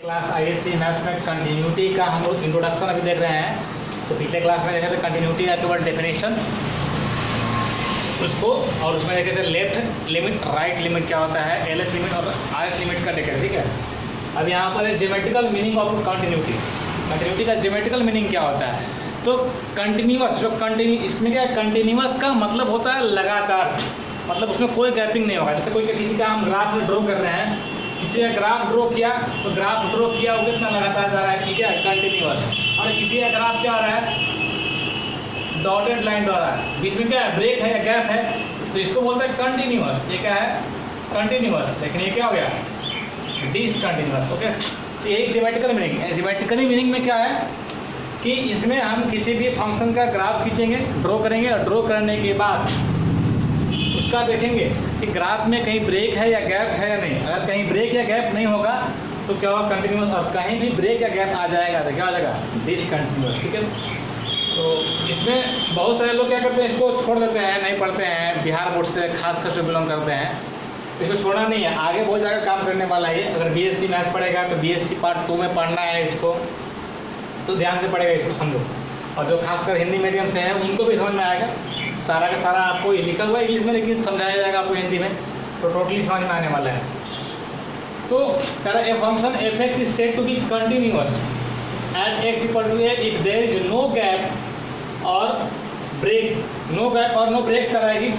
Class ISC maths में continuity का हम लोग इंट्रोडक्शन अभी देख रहे हैं। तो पिछले क्लास में देखे थे कंटिन्यूटी का केवल डेफिनेशन उसको, और उसमें देखे थे लेफ्ट लिमिट राइट लिमिट क्या होता है, एलएस लिमिट और आरएस लिमिट का देखे, ठीक है। अब यहाँ पर है geometrical meaning of continuity. Continuity का ज्योमेट्रिकल मीनिंग क्या होता है? तो कंटिन्यूअस, जो कंटिन्यू इसमें क्या है, कंटिन्यूअस का मतलब होता है लगातार, मतलब उसमें कोई गैपिंग नहीं होगा। जैसे कोई किसी का हम ग्राफ में ड्रॉ कर रहे हैं, किसी का ग्राफ ड्रॉ किया तो ग्राफ ड्रॉ किया वो कितना लगातार जा रहा है, ठीक है, कंटिन्यूअस। और किसी का ग्राफ क्या हो रहा है, डॉटेड लाइन द्वारा, बीच में क्या है, ब्रेक है या गैप है, तो इसको बोलते हैं कंटिन्यूअस। ये क्या है, कंटिन्यूअस। लेकिन ये क्या हो गया, डिसकंटिन्यूअस। ओके, तो यही ज्योमेट्रिकल मीनिंग है। ज्योमेट्रिकल मीनिंग में क्या है कि इसमें हम किसी भी फंक्शन का ग्राफ खींचेंगे, ड्रॉ करेंगे, और ड्रॉ करने के बाद उसका देखेंगे कि ग्राफ में कहीं ब्रेक है या गैप है या नहीं। अगर कहीं ब्रेक या गैप नहीं होगा तो क्या होगा, कंटिन्यूअस। और कहीं भी ब्रेक या गैप आ जाएगा तो क्या हो जाएगा, डिसकंटिन्यूअस, ठीक है। तो इसमें बहुत सारे लोग क्या करते हैं, इसको छोड़ देते हैं, नहीं पढ़ते हैं। बिहार बोर्ड से खासकर से बिलोंग करते हैं, इसको छोड़ना नहीं है, आगे बहुत ज़्यादा काम करने वाला है। अगर बीएससी मैथ्स पढ़ेगा तो बीएससी पार्ट 2 में पढ़ना है इसको, तो ध्यान से पढ़ेगा, इसको समझो। और जो खासकर हिंदी मीडियम से है उनको भी समझ में आएगा। सारा का सारा आपको लिखा हुआ है इंग्लिश में, लेकिन समझाया जाएगा आपको हिंदी में, तो टोटली समझ में आने वाला है। तो कह रहा है a function F X is said to be continuous at X equal to A if there is no gap or break, no gap or no break कराएगी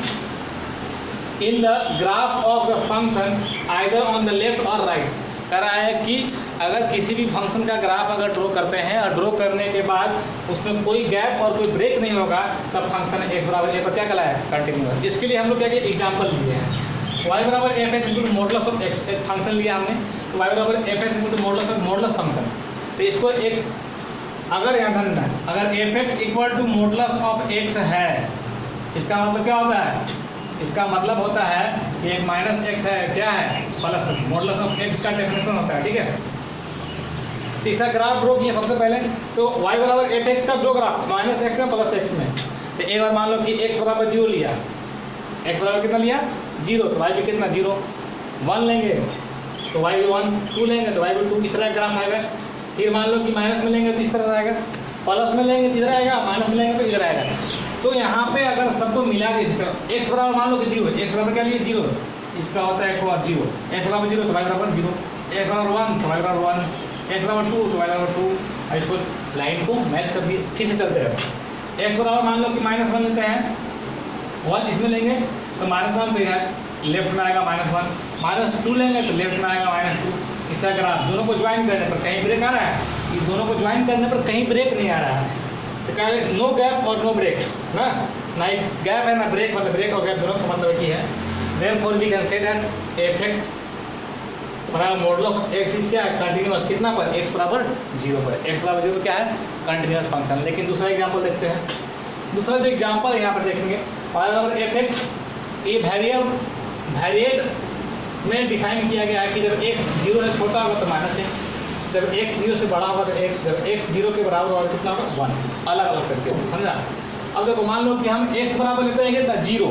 in the graph of the function either on the left or right. कह रहा है कि अगर किसी भी function का graph अगर ड्रॉ करते हैं और ड्रॉ करने के बाद उसमें कोई गैप और कोई ब्रेक नहीं होगा, तब फंक्शन एक्स बराबर ए पर क्या कहलाया है, कंटिन्यूअस। इसके लिए हम लोग क्या किए, एग्जाम्पल लिए हैं। वाई बराबर F X into modulus of X, एक फंक्शन लिया हमने, तो वाई बराबर F X into modulus function. तो इसको एक्स, अगर यहाँ ध्यान देना, अगर F X equal to modulus of X है, इसका मतलब क्या होता है, इसका मतलब होता है कि एक माइनस एक्स है, क्या है, प्लस मॉडुलस ऑफ एक्स का डेफिनेशन होता है, ठीक है। तीसरा ग्राफ ड्रॉ किया सबसे पहले, तो y बराबर एफ एक्स का दो ग्राफ, माइनस एक्स में प्लस एक्स में। तो एक बार मान लो कि x बराबर 0 लिया, x बराबर कितना लिया 0, तो y भी कितना 0, 1 लेंगे तो y भी 1, 2 लेंगे तो y भी 2, इस तरह ग्राफ आएगा। फिर मान लो कि माइनस में लेंगे तो इस तरह आएगा, प्लस में लेंगे तो इधर आएगा, माइनस में लेंगे तो इधर आएगा। तो यहाँ पे अगर सबको मिला के x बराबर मान लो कि 0, x बराबर क्या लिए 0, इसका होता है एक और 0, x बराबर 0 तो y बराबर 0, x बराबर 1 तो y बराबर 1, x बराबर 2 तो y बराबर 2। और इसको लाइन को मैच कर दिए, फिर से चलते रहे। x बराबर मान लो कि -1 लेते हैं, 1 इसमें लेंगे तो -1 तो यहाँ लेफ्ट में आएगा -1, -2 लेंगे तो लेफ्ट में आएगा -2। इस तरह ग्राफ दोनों को ज्वाइन करने पर कहीं ब्रेक आ रहा है, ये दोनों को ज्वाइन करने पर कहीं ब्रेक नहीं आ रहा है, तो क्या है, no gap or no break ना एक गैप है ना ब्रेक, मतलब ब्रेक और गैप दोनों का मतलब एक ही है। Therefore we can say that F X बराबर मॉडुलस ऑफ एक्स इज क्या है, कंटिन्यूअस। कितना पर, x बराबर 0 पर। x बराबर 0 क्या है, कंटिन्यूअस फंक्शन। लेकिन दूसरा एग्जांपल देखते हैं। दूसरा जो एग्जांपल है यहाँ पर देखेंगे, y बराबर एफ एक्स, ये वेरिएट में डिफाइन किया गया है कि जब x 0 से छोटा होगा तो -x, जब x 0 से बड़ा होगा तो x, जब x 0 के बराबर होगा कितना होगा 1, अलग अलग करके, समझा। अब देखो मान लो कि हम x बराबर लेते हैं कितना 0,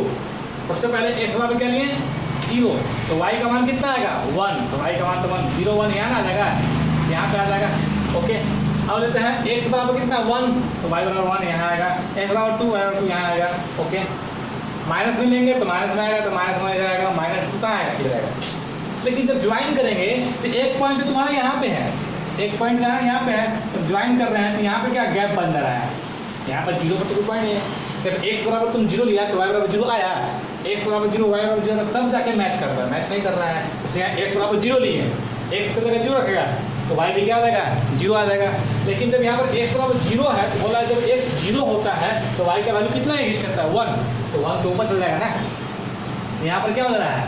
सबसे पहले x बराबर क्या लिए 0, तो y का मान कितना आएगा 1, तो y का मान तो 1, 0 1 यहाँ ना आ जाएगा, यहाँ पे आ जाएगा। ओके, अब लेते हैं x बराबर कितना 1, तो y बराबर 1 यहाँ आएगा, x बराबर 2, y बराबर 2 यहाँ आएगा। ओके, माइनस में लेंगे तो माइनस में आएगा, तो माइनस में इधर आएगा, -2 कहाँ आएगा, इधर आएगा। लेकिन जब ज्वाइन करेंगे तो एक पॉइंट तो तुम्हारा यहाँ पे है, एक पॉइंट कहाँ यहाँ पे है, तो ज्वाइन कर रहे हैं तो यहाँ पे क्या गैप बन रहा है, यहाँ पर 0 पर तो कोई पॉइंट नहीं है। जब x बराबर तुम 0 लिया तो y बराबर 0 आया, x बराबर 0 y बराबर 0 तब जाके मैच कर रहा है, मैच नहीं कर रहा है। जैसे यहाँ x बराबर 0 लिए, x की जगह 0 रखेगा तो y भी क्या आ जाएगा 0 आ जाएगा। लेकिन जब यहाँ पर x बराबर 0 है तो बोला जब x 0 होता है तो y का वैल्यू कितना एग्जिस्ट करता है 1, तो 1 तो ऊपर चल जाएगा ना। यहाँ पर क्या हो रहा है,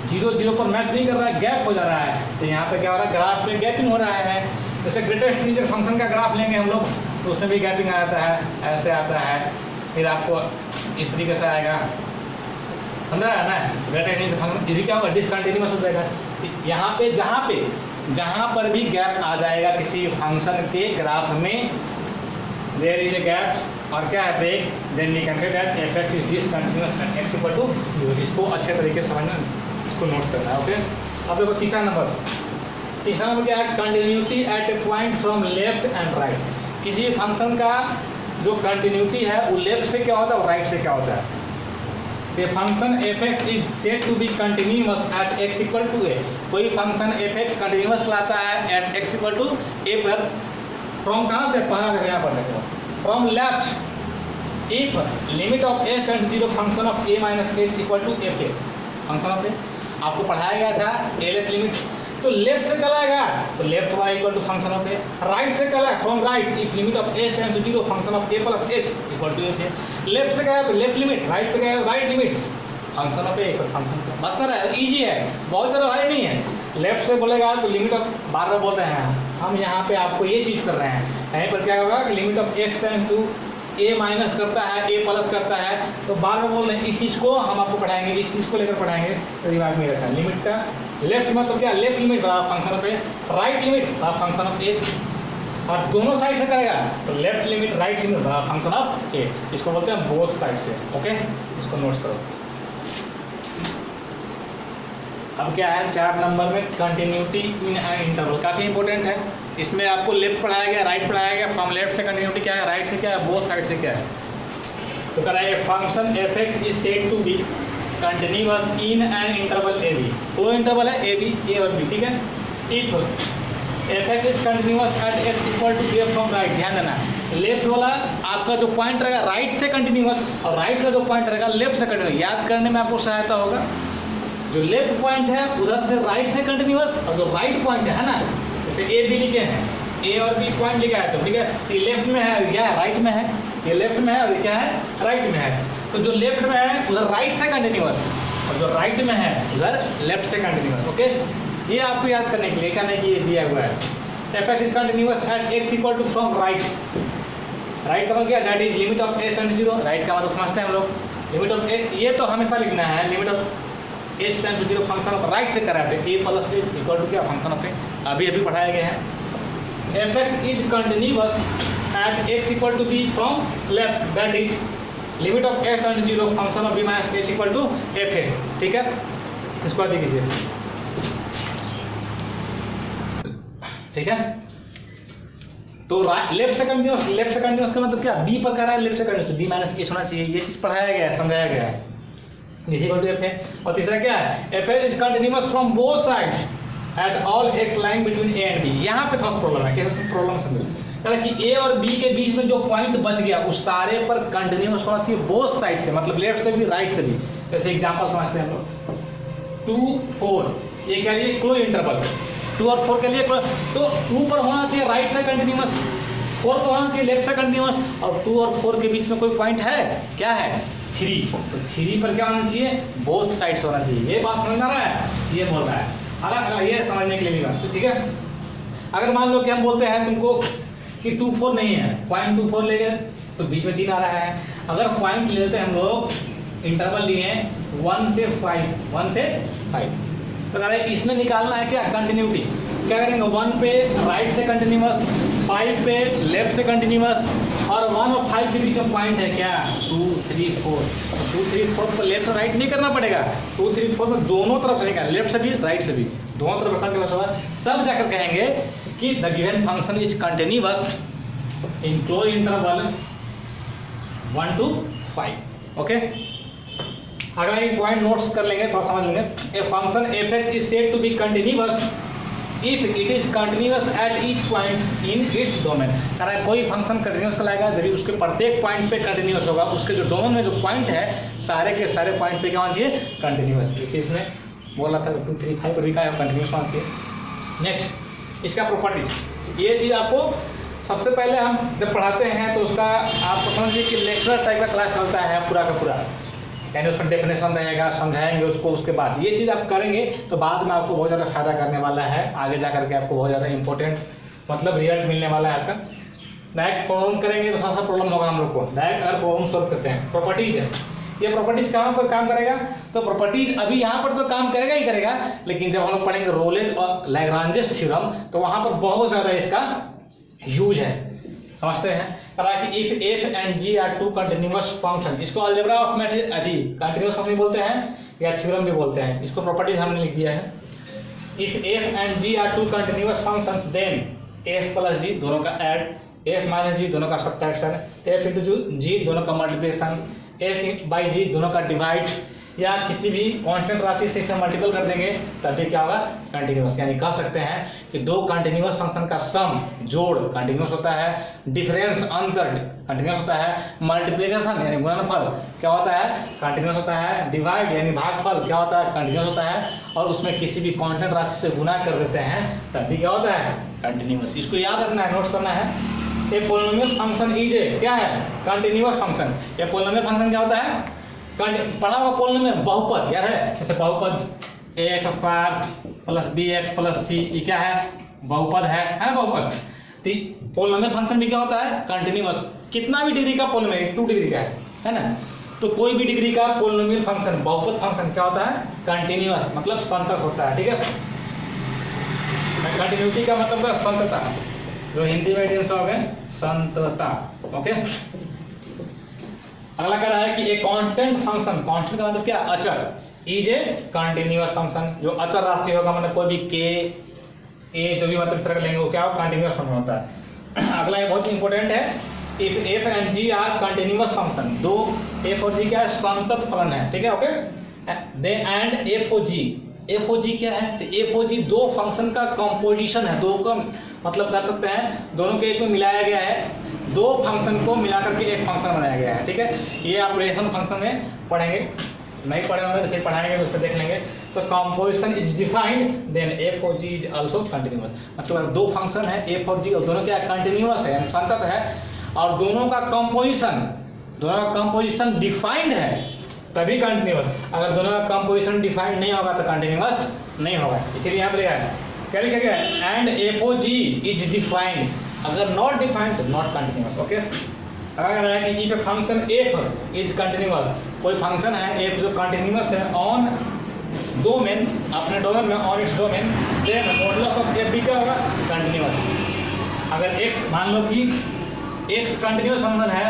0 0 पर मैच नहीं कर रहा है, गैप हो जा रहा है, तो यहाँ पर क्या हो रहा है, ग्राफ में गैपिंग हो रहा है। जैसे ग्रेटेस्ट इंटीजर फंक्शन का ग्राफ लेंगे हम लोग तो उसमें भी गैपिंग आ जाता है, ऐसे आता है, फिर आपको इस तरीके से आएगा, समझ रहा है ना। ग्रेटेस्ट इंटीजर फंक्शन इसी क्या होगा, डिसकंटिन्यूअस हो जाएगा। यहाँ पे जहाँ पर भी गैप आ जाएगा किसी फंक्शन के ग्राफ में, देयर इज ए गैप और क्या है break, then we can say that F X is discontinuous and X equal to 0। इसको अच्छे तरीके से समझना, इसको नोट करना है। ओके, अब देखो तीसरा नंबर, तीसरा नंबर क्या है, continuity at A point from left and right. किसी फंक्शन का जो कंटिन्यूटी है वो लेफ्ट से क्या होता है और राइट से क्या होता है। The function f(x) is said to be continuous at x equal to a। कोई फंक्शन f(x) कंटिन्यूस कहलाता है at x equal to a पर फ्रॉम कहाँ से, पहला यहाँ पर देखो, from left if limit of h tend 0 function of a minus h equal to f a। Function of a आपको पढ़ाया गया था LH लिमिट, तो लेफ्ट से कहलाएगा तो लेफ्ट वाला equal to function of A, right से कहलाएगा from right if limit of h tend to 0 function of a plus h equal to f। Left से कहलाएगा तो लेफ्ट लिमिट, राइट से कहलाएगा right limit function of a equal function. बस कर रहा है, इजी है, बहुत ज़्यादा भारी नहीं है। लेफ्ट से बोलेगा तो लिमिट ऑफ, बार बार बोल रहे हैं हम यहाँ पे आपको ये चीज़ कर रहे हैं, यहीं पर क्या होगा कि limit of x tend to a minus करता है a प्लस करता है, तो बार बार बोल रहे हैं इस चीज़ को हम आपको पढ़ाएंगे, इस चीज़ को लेकर पढ़ाएंगे, तो दिमाग में रखना लिमिट का लेफ्ट मतलब क्या, लेफ्ट लिमिट बराबर function of A, right limit बराबर फंक्शन ऑफ ए, और दोनों साइड से करेगा तो लेफ्ट लिमिट राइट लिमिट बराबर फंक्शन ऑफ ए। इसको बोलते हैं बोथ साइड से। ओके, इसको नोट्स करो। अब क्या है 4 नंबर में कंटिन्यूटी इन एन इंटरवल, काफ़ी इंपॉर्टेंट है। इसमें आपको लेफ्ट पढ़ाया गया, राइट पढ़ाया गया, फ्रॉम लेफ्ट से कंटिन्यूटी क्या है, राइट से क्या है, बोथ साइड से क्या है। तो कह रहा है function f(x) is said to be continuous in an interval A B. दो इंटरवल है ए बी, ए और बी, ठीक है। If f(x) is continuous at x equal to a from right, ध्यान देना लेफ्ट वाला आपका जो पॉइंट रहेगा राइट से कंटिन्यूअस, और राइट का जो पॉइंट रहेगा लेफ्ट से कंटिन्यूअस। याद करने में आपको सहायता होगा, जो लेफ्ट पॉइंट है उधर से राइट से कंटिन्यूअस, और जो राइट पॉइंट है ना, जैसे ए बी लिखे हैं, ए और बी पॉइंट लिखा है, तो ठीक है, ये लेफ्ट में है, क्या है राइट में है, ये लेफ्ट में है और ये क्या है राइट में है। तो जो लेफ्ट में है उधर राइट से कंटिन्यूअस, और जो राइट में है उधर लेफ्ट से कंटिन्यूअस। ओके, ये आपको याद करने के लिए, क्या नहीं कि ये दिया हुआ है f(x) is continuous at x equal to from right. Right का मतलब क्या, that is limit of h tend to 0। Right का मतलब समझते हैं हम लोग, लिमिट ऑफ h, ये तो हमेशा लिखना है, limit of h tend to 0 function of right से कराते हैं a plus h equal to क्या, फंक्शन ऑफ a। अभी अभी पढ़ाया गया है f(x) is continuous at x equal to b from left, that is limit of h tend to 0 function of b minus h equal to f है, ठीक है। इसको आगे कीजिए, ठीक है। तो लेफ्ट से कंटिन्यूअस, लेफ्ट से कंटिन्यूअस का मतलब क्या, बी पर कर रहा है लेफ्ट से कंटिन्यूअस, बी माइनस एच होना चाहिए, ये चीज पढ़ाया गया है, समझाया गया है, इसी को एफ है। और तीसरा क्या है, F is continuous from both sides at all X line between A and B. यहाँ पे थोड़ा प्रॉब्लम है, कैसे प्रॉब्लम समझो, कि ए और बी के बीच में जो पॉइंट बच गया उस सारे पर कंटिन्यूअस होना चाहिए बोथ साइड से, मतलब लेफ्ट से भी राइट से भी। जैसे एग्जाम्पल समझते हैं हम लोग, 2 4, ये क्या लिए क्लोज इंटरवल, 2 और 4 के लिए, तो 2 पर होना चाहिए राइट से कंटिन्यूअस, 4 पर होना चाहिए लेफ्ट से कंटिन्यूअस, और 2 और 4 के बीच में कोई पॉइंट है, क्या है 3, तो 3 पर क्या होना चाहिए, बोथ साइड्स होना चाहिए। ये बात समझ आ रहा है, ये बोल रहा है, अलग ये समझने के लिए भी बात, ठीक है। अगर मान लो कि हम बोलते हैं तुमको कि 2 4 नहीं है, पॉइंट 2 4 ले गए तो बीच में 3 आ रहा है। अगर पॉइंट ले लेते हैं हम लोग, इंटरवल लिए 1 से 5, 1 से 5, तो कह रहे हैं इसमें निकालना है क्या, कंटिन्यूटी। क्या करेंगे, 1 पे राइट से कंटिन्यूअस, 5 पे लेफ्ट से कंटिन्यूअस, और 1 और 5 के बीच में पॉइंट है क्या, 2 3 4। 2 3 4 पर लेफ्ट और राइट नहीं करना पड़ेगा, 2 3 4 में दोनों तरफ से निकाल, लेफ्ट से भी राइट से भी, दोनों तरफ कंटिन्यूअस होगा, तब जाकर कहेंगे कि the given function is continuous in close interval 1 to 5। Okay, अगला एक पॉइंट नोट्स कर लेंगे, थोड़ा समझ लेंगे। A function f(x) is said to be continuous if it is continuous at each point in its domain. कह रहा है कोई फंक्शन कंटिन्यूअस कहलाएगा यदि उसके प्रत्येक पॉइंट पे कंटिन्यूअस होगा, उसके जो डोमेन में जो पॉइंट है सारे के सारे पॉइंट पे क्या होना चाहिए, कंटिन्यूअस। इसी इसमें बोला था 2 3 5 पर भी क्या कंटिन्यूअस होना चाहिए। नेक्स्ट, इसका प्रॉपर्टीज, ये चीज़ आपको सबसे पहले हम जब पढ़ाते हैं तो उसका आपको समझिए कि लेक्चरर टाइप का क्लास चलता है पूरा का पूरा, यानी उस पर डेफिनेशन रहेगा, समझाएंगे उसको, उसके बाद ये चीज़ आप करेंगे तो बाद में आपको बहुत ज़्यादा फायदा करने वाला है, आगे जा करके आपको बहुत ज़्यादा इंपॉर्टेंट मतलब रिजल्ट मिलने वाला है आपका। डायरेक्ट प्रॉब्लम करेंगे तो थोड़ा सा प्रॉब्लम होगा हम लोग को, डायरेक्ट अगर प्रॉब्लम सॉल्व करते हैं। प्रॉपर्टीज है, ये प्रॉपर्टीज कहाँ पर काम करेगा, तो प्रॉपर्टीज अभी यहाँ पर तो काम करेगा ही करेगा, लेकिन जब हम लोग पढ़ेंगे रोलेज और लैग्रांजेस थ्योरम तो वहाँ पर बहुत ज़्यादा इसका यूज है, समझते हैं। कि if f and g are two continuous function, इसको algebra of matrix continuous function बोलते हैं या थ्योरम भी बोलते हैं, इसको प्रॉपर्टीज हमने लिख दिया है। If F and G are two continuous functions then F plus G दोनों का ऐड, एफ माइनस जी दोनों का सब्ट्रैक्शन, एफ इंटू जी दोनों का मल्टीप्लिकेशन, एफ बाई जी दोनों का डिवाइड, या किसी भी कांस्टेंट राशि से इसे मल्टीपल कर देंगे तब भी क्या होगा कंटिन्यूअस। यानी कह सकते हैं कि दो कंटिन्यूअस फंक्शन का सम जोड़ कंटिन्यूअस होता है, डिफरेंस अंतर कंटिन्यूअस होता है, मल्टीप्लिकेशन यानी गुणनफल क्या होता है कंटिन्यूअस होता है, डिवाइड यानी भागफल क्या होता है कंटिन्यूअस होता है, और उसमें किसी भी कांस्टेंट राशि से गुणा कर देते हैं तब भी क्या होता है कंटिन्यूअस। इसको याद रखना है, नोट्स करना है। ए पोलिनोमियल फंक्शन इज ए क्या है कंटिन्यूअस फंक्शन। ये पोलिनोमियल फंक्शन क्या होता है पढ़ा हुआ पोलिनोमियल बहुपद यार है, जैसे बहुपद ax square plus bx plus c ये क्या है बहुपद है ना बहुपद। तो पोलिनोमियल फंक्शन भी क्या होता है कंटिन्यूअस, कितना भी डिग्री का पोलिनोमियल 2 डिग्री का है ना, तो कोई भी डिग्री का पोलिनोमियल फंक्शन बहुपद फंक्शन क्या होता है कंटिन्यूअस मतलब संतत होता है। ठीक है, कंटिन्यूटी का मतलब है संतता, जो हिंदी में मीडियम से हो गए संतता। ओके, अगला कह रहा है कि एक कांस्टेंट फंक्शन, कांस्टेंट का मतलब क्या अचर, इज ए कंटिन्यूअस फंक्शन। जो अचर राशि होगा मतलब कोई भी के ए जो भी मतलब इस तरह का लेंगे वो क्या कंटिन्यूअस फंक्शन होता है। अगला ये बहुत इंपॉर्टेंट है, if F and G are continuous function, दो एफ और जी क्या है संतत फलन है। ठीक है, ओके, दे and F O G, F O G क्या है तो एफ ओ जी दो फंक्शन का कंपोजिशन है, दो का मतलब कर सकते हैं दोनों के एक में मिलाया गया है, दो फंक्शन को मिलाकर के एक फंक्शन बनाया गया है। ठीक है, ये आप रिलेशन फंक्शन में पढ़ेंगे, नहीं पढ़े होंगे तो फिर पढ़ाएंगे तो उस पर देख लेंगे। तो composition is defined then F और जी इज आल्सो कंटिन्यूअस, मतलब दो फंक्शन है एफ और जी और दोनों क्या कंटिन्यूअस है यानी संतत है, और दोनों का कंपोजिशन डिफाइंड है तभी कंटिन्यूअस। अगर दोनों का कंपोजिशन डिफाइंड नहीं होगा तो कंटिन्यूअस नहीं होगा। इसीलिए यहाँ पे क्या लिखा गया है and F O G is defined, अगर नॉट डिफाइंड तो नॉट कंटिन्यूअस। ओके, अगर है कि if function F is continuous, कोई फंक्शन है एफ जो कंटिन्यूअस है ऑन डोमेन, अपने डोमेन में on its domain, then modulus of F भी क्या होगा कंटिन्यूअस। अगर एक्स मान लो कि एक्स कंटिन्यूअस फंक्शन है